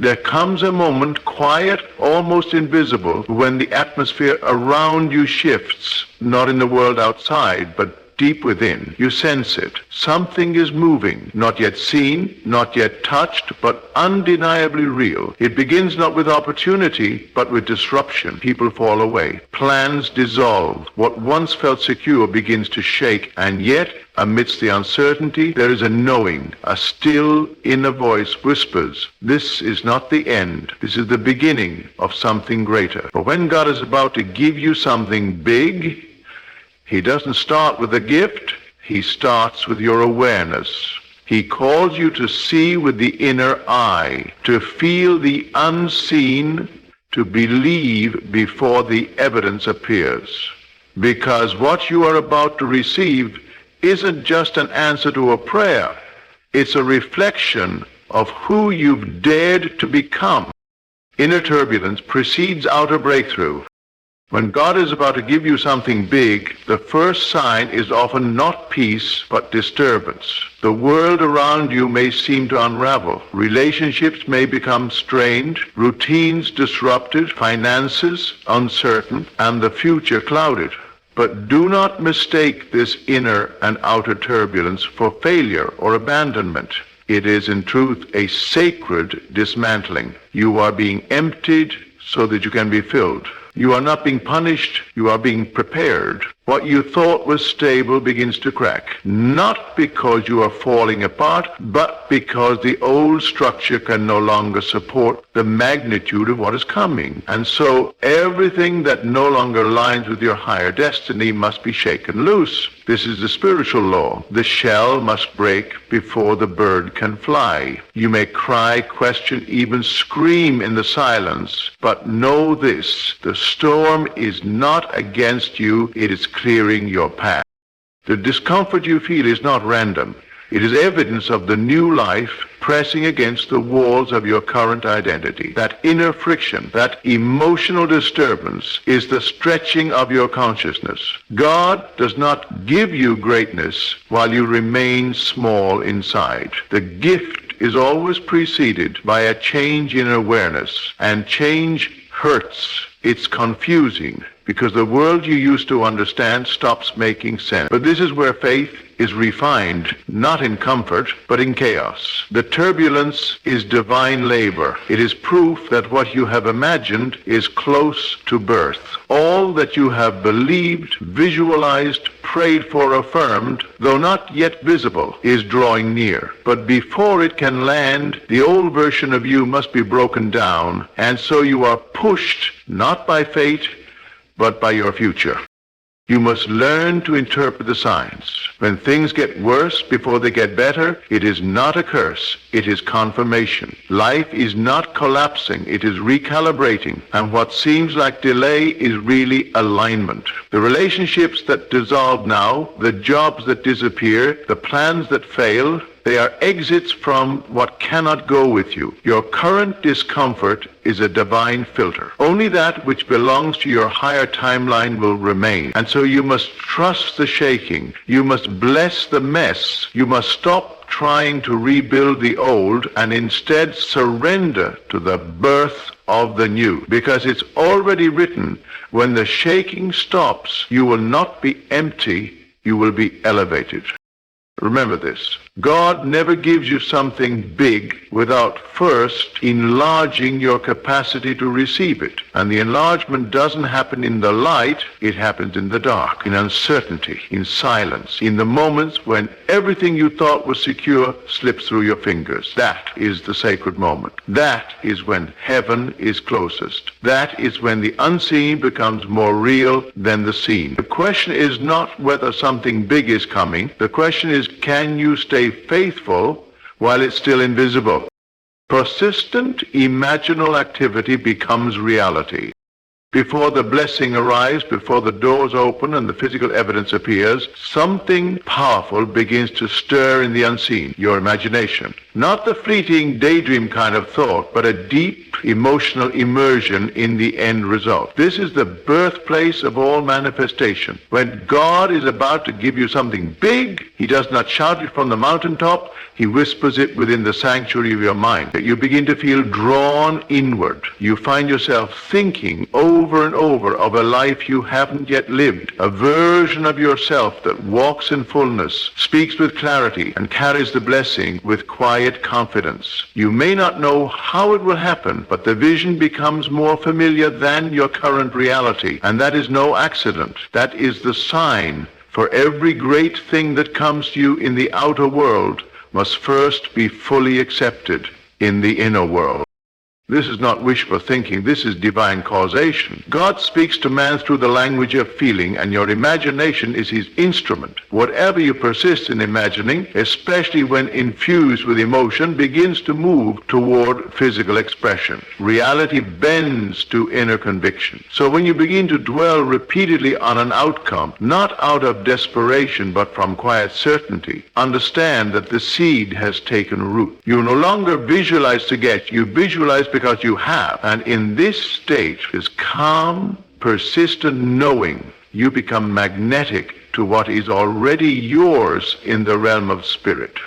There comes a moment, quiet, almost invisible, when the atmosphere around you shifts, not in the world outside, but deep within. You sense it. Something is moving, not yet seen, not yet touched, but undeniably real. It begins not with opportunity, but with disruption. People fall away. Plans dissolve. What once felt secure begins to shake, and yet, amidst the uncertainty, there is a knowing. A still inner voice whispers, this is not the end. This is the beginning of something greater. For when God is about to give you something big, He doesn't start with a gift. He starts with your awareness. He calls you to see with the inner eye, to feel the unseen, to believe before the evidence appears. Because what you are about to receive isn't just an answer to a prayer. It's a reflection of who you've dared to become. Inner turbulence precedes outer breakthrough. When God is about to give you something big, the first sign is often not peace, but disturbance. The world around you may seem to unravel. Relationships may become strained, routines disrupted, finances uncertain, and the future clouded. But do not mistake this inner and outer turbulence for failure or abandonment. It is in truth a sacred dismantling. You are being emptied so that you can be filled. You are not being punished, you are being prepared. What you thought was stable begins to crack, not because you are falling apart, but because the old structure can no longer support the magnitude of what is coming. And so everything that no longer aligns with your higher destiny must be shaken loose. This is the spiritual law. The shell must break before the bird can fly. You may cry, question, even scream in the silence, but know this, the storm is not against you, it is clearing your path. The discomfort you feel is not random. It is evidence of the new life pressing against the walls of your current identity. That inner friction, that emotional disturbance is the stretching of your consciousness. God does not give you greatness while you remain small inside. The gift is always preceded by a change in awareness, and change hurts. It's confusing because the world you used to understand stops making sense. But this is where faith is refined, not in comfort, but in chaos. The turbulence is divine labor. It is proof that what you have imagined is close to birth. All that you have believed, visualized, prayed for, affirmed, though not yet visible, is drawing near. But before it can land, the old version of you must be broken down, and so you are pushed, not by fate, but by your future. You must learn to interpret the signs. When things get worse before they get better, it is not a curse, it is confirmation. Life is not collapsing, it is recalibrating. And what seems like delay is really alignment. The relationships that dissolve now, the jobs that disappear, the plans that fail, they are exits from what cannot go with you. Your current discomfort is a divine filter. Only that which belongs to your higher timeline will remain. And so you must trust the shaking. You must bless the mess. You must stop trying to rebuild the old and instead surrender to the birth of the new. Because it's already written, when the shaking stops, you will not be empty, you will be elevated. Remember this. God never gives you something big without first enlarging your capacity to receive it. And the enlargement doesn't happen in the light, it happens in the dark, in uncertainty, in silence, in the moments when everything you thought was secure slips through your fingers. That is the sacred moment. That is when heaven is closest. That is when the unseen becomes more real than the seen. The question is not whether something big is coming. The question is, can you stay faithful while it's still invisible? Persistent imaginal activity becomes reality. Before the blessing arrives, before the doors open and the physical evidence appears, something powerful begins to stir in the unseen, your imagination. Not the fleeting daydream kind of thought, but a deep, emotional immersion in the end result. This is the birthplace of all manifestation. When God is about to give you something big, he does not shout it from the mountaintop, he whispers it within the sanctuary of your mind. You begin to feel drawn inward. You find yourself thinking over and over of a life you haven't yet lived, a version of yourself that walks in fullness, speaks with clarity, and carries the blessing with quiet confidence. You may not know how it will happen, but the vision becomes more familiar than your current reality, and that is no accident. That is the sign, for every great thing that comes to you in the outer world must first be fully accepted in the inner world. This is not wishful thinking, this is divine causation. God speaks to man through the language of feeling, and your imagination is his instrument. Whatever you persist in imagining, especially when infused with emotion, begins to move toward physical expression. Reality bends to inner conviction. So when you begin to dwell repeatedly on an outcome, not out of desperation but from quiet certainty, understand that the seed has taken root. You no longer visualize to get, you visualize because you have. And in this state, this calm, persistent knowing, you become magnetic to what is already yours in the realm of spirit.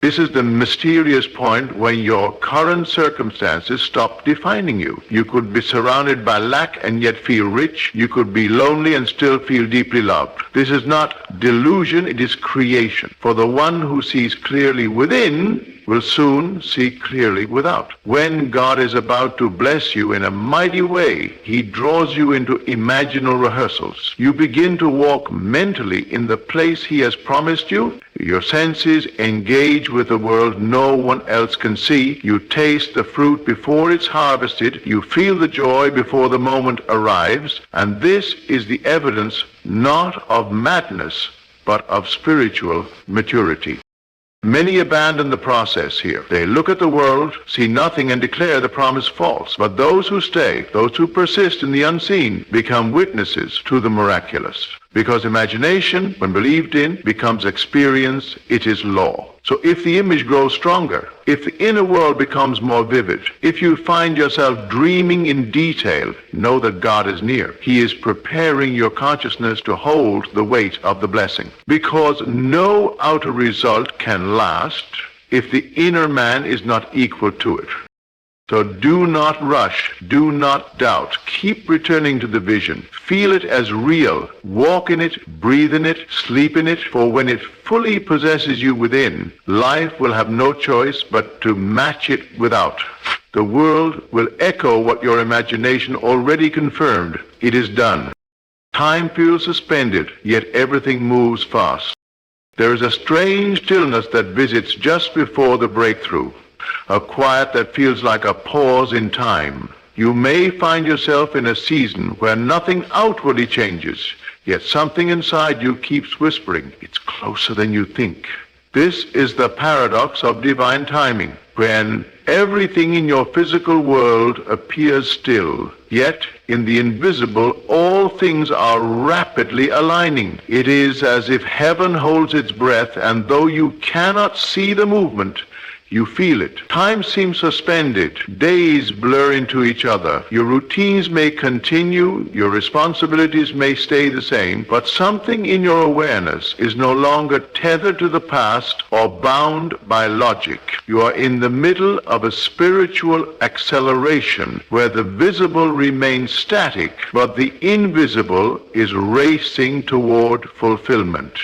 This is the mysterious point when your current circumstances stop defining you. You could be surrounded by lack and yet feel rich. You could be lonely and still feel deeply loved. This is not delusion, it is creation. For the one who sees clearly within will soon see clearly without. When God is about to bless you in a mighty way, he draws you into imaginal rehearsals. You begin to walk mentally in the place he has promised you. Your senses engage with the world no one else can see. You taste the fruit before it's harvested. You feel the joy before the moment arrives. And this is the evidence not of madness, but of spiritual maturity. Many abandon the process here. They look at the world, see nothing, and declare the promise false. But those who stay, those who persist in the unseen, become witnesses to the miraculous. Because imagination, when believed in, becomes experience, it is law. So if the image grows stronger, if the inner world becomes more vivid, if you find yourself dreaming in detail, know that God is near. He is preparing your consciousness to hold the weight of the blessing. Because no outer result can last if the inner man is not equal to it. So do not rush, do not doubt. Keep returning to the vision. Feel it as real. Walk in it, breathe in it, sleep in it, for when it fully possesses you within, life will have no choice but to match it without. The world will echo what your imagination already confirmed. It is done. Time feels suspended, yet everything moves fast. There is a strange stillness that visits just before the breakthrough. A quiet that feels like a pause in time. You may find yourself in a season where nothing outwardly changes, yet something inside you keeps whispering, it's closer than you think. This is the paradox of divine timing, when everything in your physical world appears still, yet in the invisible all things are rapidly aligning. It is as if heaven holds its breath, and though you cannot see the movement, you feel it. Time seems suspended. Days blur into each other. Your routines may continue. Your responsibilities may stay the same. But something in your awareness is no longer tethered to the past or bound by logic. You are in the middle of a spiritual acceleration where the visible remains static, but the invisible is racing toward fulfillment.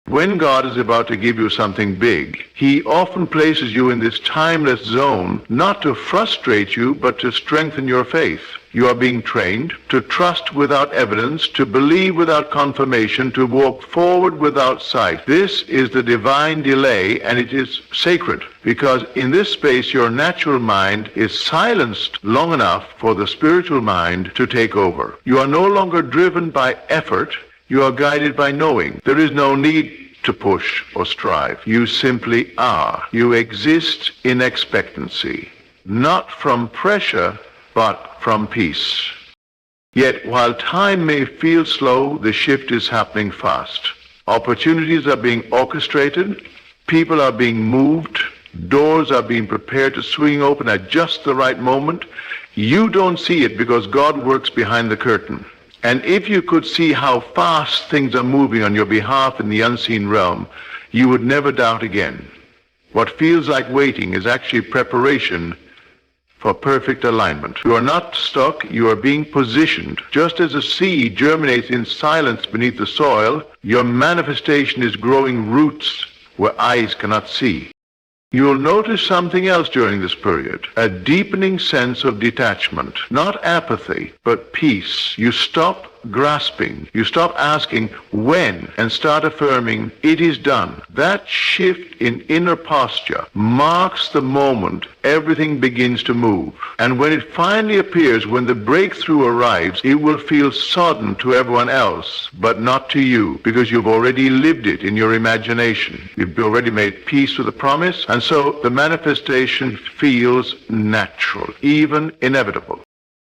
When God is about to give you something big, he often places you in this timeless zone, not to frustrate you, but to strengthen your faith. You are being trained to trust without evidence, to believe without confirmation, to walk forward without sight. This is the divine delay, and it is sacred, because in this space your natural mind is silenced long enough for the spiritual mind to take over. You are no longer driven by effort. You are guided by knowing. There is no need to push or strive. You simply are. You exist in expectancy, not from pressure, but from peace. Yet while time may feel slow, the shift is happening fast. Opportunities are being orchestrated. People are being moved. Doors are being prepared to swing open at just the right moment. You don't see it because God works behind the curtain. And if you could see how fast things are moving on your behalf in the unseen realm, you would never doubt again. What feels like waiting is actually preparation for perfect alignment. You are not stuck, you are being positioned. Just as a seed germinates in silence beneath the soil, your manifestation is growing roots where eyes cannot see. You'll notice something else during this period, a deepening sense of detachment, not apathy, but peace. You stop grasping, you stop asking when, and start affirming it is done. That shift in inner posture marks the moment everything begins to move. And when it finally appears, when the breakthrough arrives, it will feel sudden to everyone else, but not to you, because you've already lived it in your imagination. You've already made peace with the promise, and so the manifestation feels natural, even inevitable.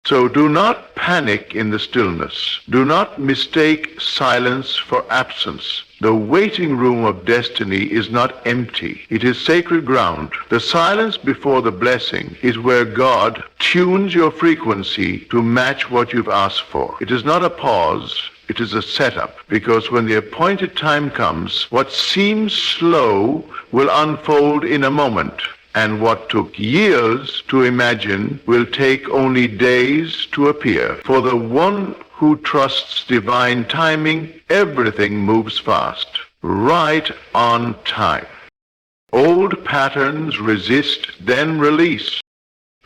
So do not panic in the stillness. Do not mistake silence for absence. The waiting room of destiny is not empty. It is sacred ground. The silence before the blessing is where God tunes your frequency to match what you've asked for. It is not a pause. It is a setup, because when the appointed time comes, what seems slow will unfold in a moment. And what took years to imagine will take only days to appear. For the one who trusts divine timing, everything moves fast, right on time. Old patterns resist, then release.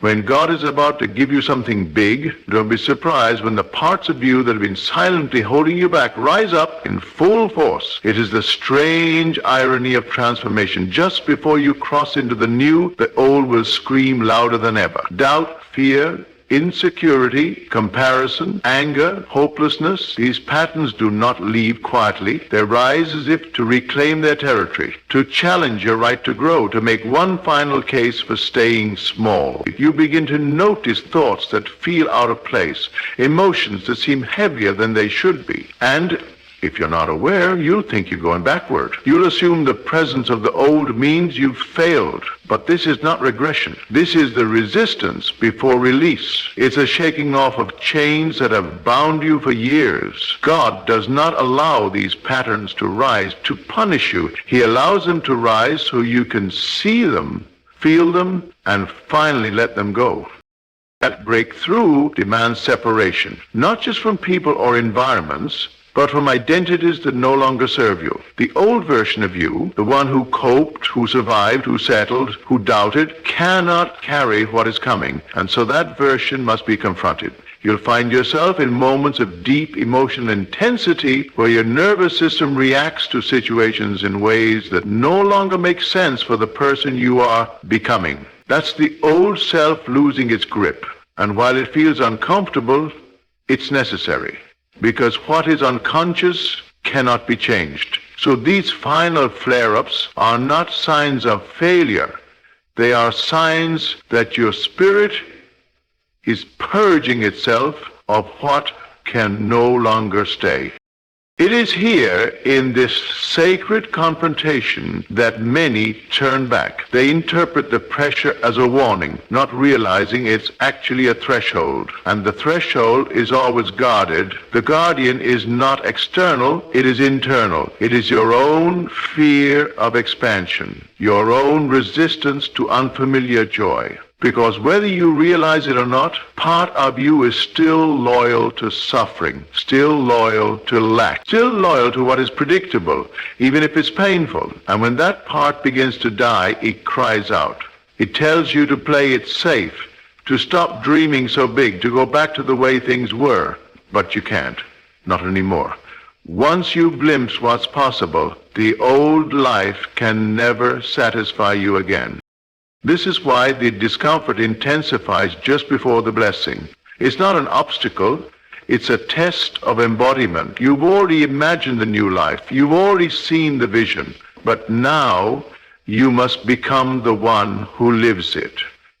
When God is about to give you something big, don't be surprised when the parts of you that have been silently holding you back rise up in full force. It is the strange irony of transformation. Just before you cross into the new, the old will scream louder than ever. Doubt, fear, insecurity, comparison, anger, hopelessness, these patterns do not leave quietly. They rise as if to reclaim their territory, to challenge your right to grow, to make one final case for staying small. You begin to notice thoughts that feel out of place, emotions that seem heavier than they should be, and if you're not aware, you'll think you're going backward. You'll assume the presence of the old means you've failed. But this is not regression. This is the resistance before release. It's a shaking off of chains that have bound you for years. God does not allow these patterns to rise to punish you. He allows them to rise so you can see them, feel them, and finally let them go. That breakthrough demands separation, not just from people or environments, but from identities that no longer serve you. The old version of you, the one who coped, who survived, who settled, who doubted, cannot carry what is coming. And so that version must be confronted. You'll find yourself in moments of deep emotional intensity where your nervous system reacts to situations in ways that no longer make sense for the person you are becoming. That's the old self losing its grip. And while it feels uncomfortable, it's necessary. Because what is unconscious cannot be changed. So these final flare-ups are not signs of failure. They are signs that your spirit is purging itself of what can no longer stay. It is here in this sacred confrontation that many turn back. They interpret the pressure as a warning, not realizing it's actually a threshold. And the threshold is always guarded. The guardian is not external, it is internal. It is your own fear of expansion, your own resistance to unfamiliar joy. Because whether you realize it or not, part of you is still loyal to suffering, still loyal to lack, still loyal to what is predictable, even if it's painful. And when that part begins to die, it cries out. It tells you to play it safe, to stop dreaming so big, to go back to the way things were. But you can't. Not anymore. Once you glimpse what's possible, the old life can never satisfy you again. This is why the discomfort intensifies just before the blessing. It's not an obstacle, it's a test of embodiment. You've already imagined the new life, you've already seen the vision, but now you must become the one who lives it.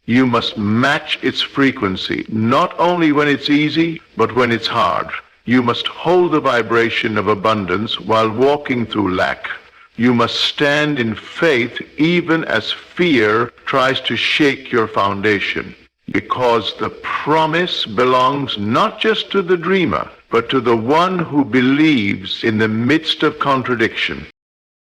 You must match its frequency, not only when it's easy, but when it's hard. You must hold the vibration of abundance while walking through lack. You must stand in faith even as fear tries to shake your foundation, because the promise belongs not just to the dreamer, but to the one who believes in the midst of contradiction.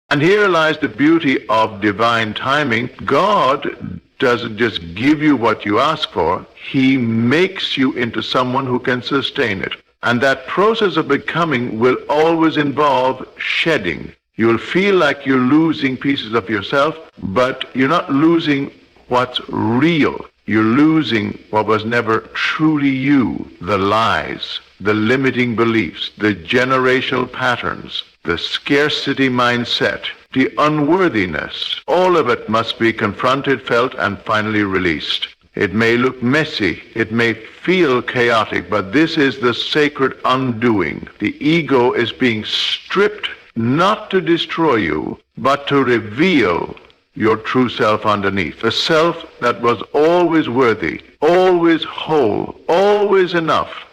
And here lies the beauty of divine timing. God doesn't just give you what you ask for, he makes you into someone who can sustain it. And that process of becoming will always involve shedding. You'll feel like you're losing pieces of yourself, but you're not losing what's real. You're losing what was never truly you, the lies, the limiting beliefs, the generational patterns, the scarcity mindset, the unworthiness. All of it must be confronted, felt, and finally released. It may look messy, it may feel chaotic, but this is the sacred undoing. The ego is being stripped not to destroy you, but to reveal your true self underneath. A self that was always worthy, always whole, always enough.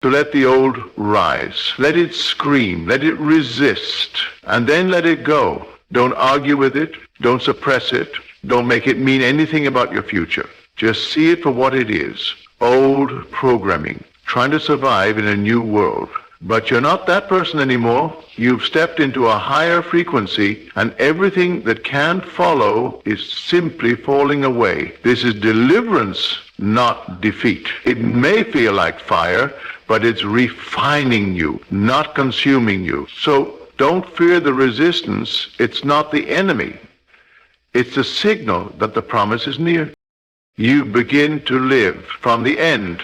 To let the old rise. Let it scream, let it resist, and then let it go. Don't argue with it, don't suppress it, don't make it mean anything about your future. Just see it for what it is. Old programming, trying to survive in a new world. But you're not that person anymore. You've stepped into a higher frequency, and everything that can't follow is simply falling away. This is deliverance, not defeat. It may feel like fire, but it's refining you, not consuming you. So don't fear the resistance. It's not the enemy. It's a signal that the promise is near. You begin to live from the end.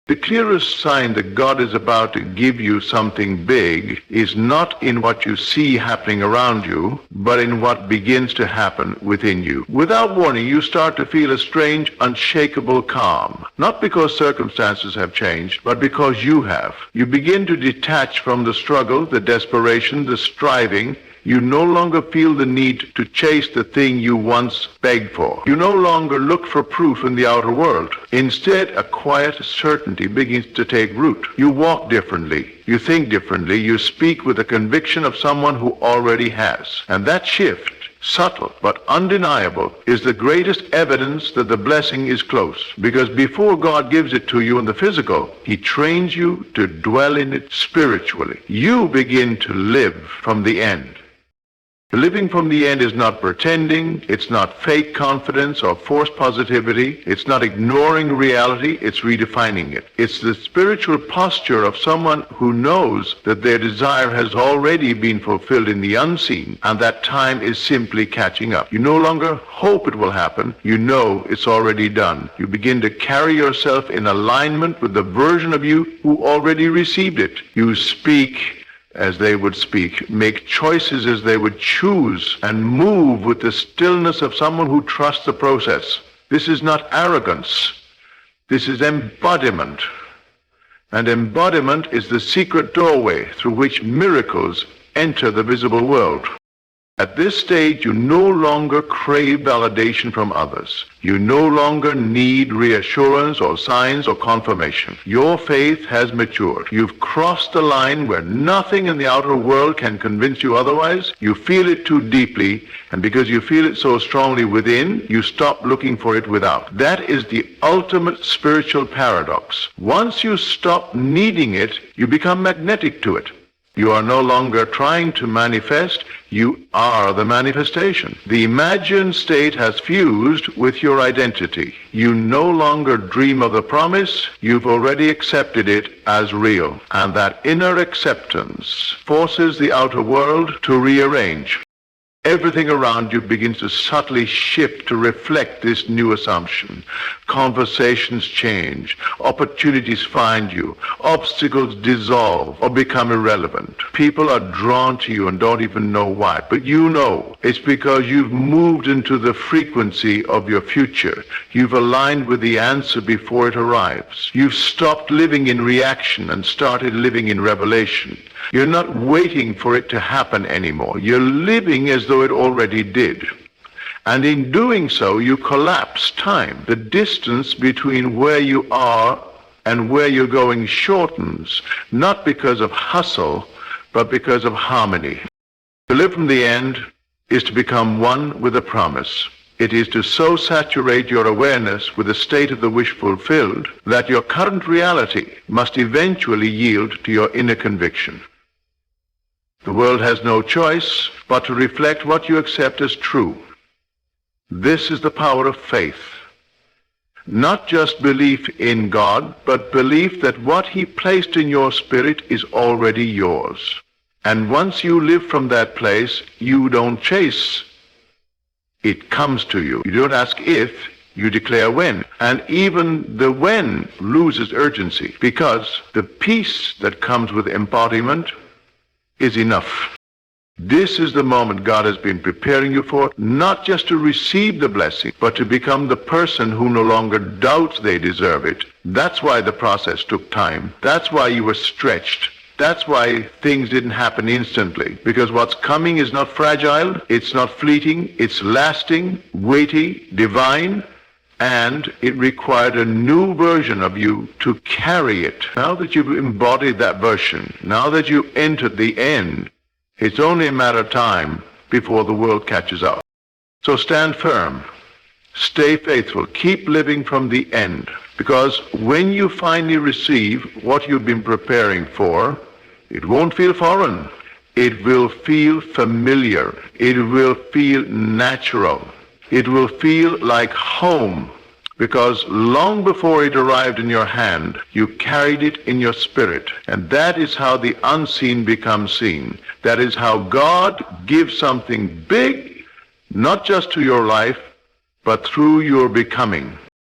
The clearest sign that God is about to give you something big is not in what you see happening around you, but in what begins to happen within you. Without warning, you start to feel a strange, unshakable calm. Not because circumstances have changed, but because you have. You begin to detach from the struggle, the desperation, the striving. You no longer feel the need to chase the thing you once begged for. You no longer look for proof in the outer world. Instead, a quiet certainty begins to take root. You walk differently. You think differently. You speak with the conviction of someone who already has. And that shift, subtle but undeniable, is the greatest evidence that the blessing is close. Because before God gives it to you in the physical, he trains you to dwell in it spiritually. You begin to live from the end. Living from the end is not pretending, it's not fake confidence or forced positivity, it's not ignoring reality, it's redefining it. It's the spiritual posture of someone who knows that their desire has already been fulfilled in the unseen, and that time is simply catching up. You no longer hope it will happen, you know it's already done. You begin to carry yourself in alignment with the version of you who already received it. You speak as they would speak, make choices as they would choose, and move with the stillness of someone who trusts the process. This is not arrogance. This is embodiment. And embodiment is the secret doorway through which miracles enter the visible world. At this stage, you no longer crave validation from others. You no longer need reassurance or signs or confirmation. Your faith has matured. You've crossed the line where nothing in the outer world can convince you otherwise. You feel it too deeply, and because you feel it so strongly within, you stop looking for it without. That is the ultimate spiritual paradox. Once you stop needing it, you become magnetic to it. You are no longer trying to manifest, you are the manifestation. The imagined state has fused with your identity. You no longer dream of the promise, you've already accepted it as real. And that inner acceptance forces the outer world to rearrange. Everything around you begins to subtly shift to reflect this new assumption. Conversations change, opportunities find you, obstacles dissolve or become irrelevant. People are drawn to you and don't even know why, but you know it's because you've moved into the frequency of your future. You've aligned with the answer before it arrives. You've stopped living in reaction and started living in revelation. You're not waiting for it to happen anymore. You're living as though it already did. And in doing so, you collapse time. The distance between where you are and where you're going shortens, not because of hustle, but because of harmony. To live from the end is to become one with the promise. It is to so saturate your awareness with the state of the wish fulfilled that your current reality must eventually yield to your inner conviction. The world has no choice but to reflect what you accept as true. This is the power of faith. Not just belief in God, but belief that what He placed in your spirit is already yours. And once you live from that place, you don't chase. It comes to you. You don't ask if, you declare when. And even the when loses urgency, because the peace that comes with embodiment is enough. This is the moment God has been preparing you for, not just to receive the blessing, but to become the person who no longer doubts they deserve it. That's why the process took time. That's why you were stretched. That's why things didn't happen instantly, because what's coming is not fragile, it's not fleeting, it's lasting, weighty, divine, and it required a new version of you to carry it. Now that you've embodied that version, now that you entered the end, it's only a matter of time before the world catches up. So stand firm, stay faithful, keep living from the end, because when you finally receive what you've been preparing for, it won't feel foreign. It will feel familiar. It will feel natural. It will feel like home, because long before it arrived in your hand, you carried it in your spirit. And that is how the unseen becomes seen. That is how God gives something big, not just to your life, but through your becoming.